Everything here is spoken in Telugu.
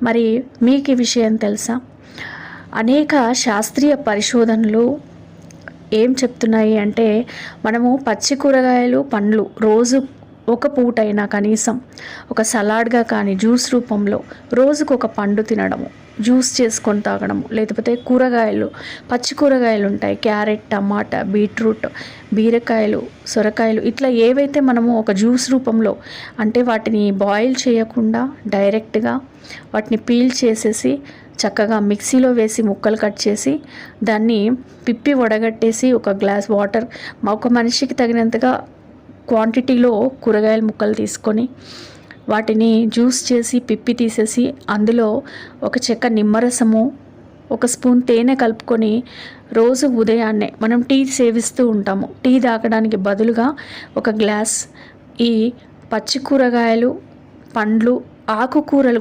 మరి మీకు ఈ విషయం తెలుసా? అనేక శాస్త్రీయ పరిశోధనలు ఏం చెప్తున్నాయి అంటే, మనము పచ్చి కూరగాయలు, పండ్లు రోజు ఒక పూటైనా కనీసం ఒక సలాడ్గా కానీ జ్యూస్ రూపంలో రోజుకొక పండు తినడము, జ్యూస్ చేసుకొని తాగడము, లేకపోతే కూరగాయలు, పచ్చి కూరగాయలు ఉంటాయి, క్యారెట్, టమాటా, బీట్రూట్, బీరకాయలు, సొరకాయలు, ఇట్లా ఏవైతే మనము ఒక జ్యూస్ రూపంలో, అంటే వాటిని బాయిల్ చేయకుండా డైరెక్ట్గా వాటిని పీల్ చేసేసి చక్కగా మిక్సీలో వేసి ముక్కలు కట్ చేసి దాన్ని పిప్పి వడగట్టేసి ఒక గ్లాస్ వాటర్, ఒక మనిషికి తగినంతగా క్వాంటిటీలో కూరగాయల ముక్కలు తీసుకొని వాటిని జ్యూస్ చేసి పిప్పి తీసేసి అందులో ఒక చెక్క నిమ్మరసము, ఒక స్పూన్ తేనె కలుపుకొని రోజు ఉదయాన్నే మనం టీ సేవిస్తూ ఉంటాము. టీ తాగడానికి బదులుగా ఒక గ్లాస్ ఈ పచ్చి కూరగాయలు, పండ్లు, ఆకుకూరలు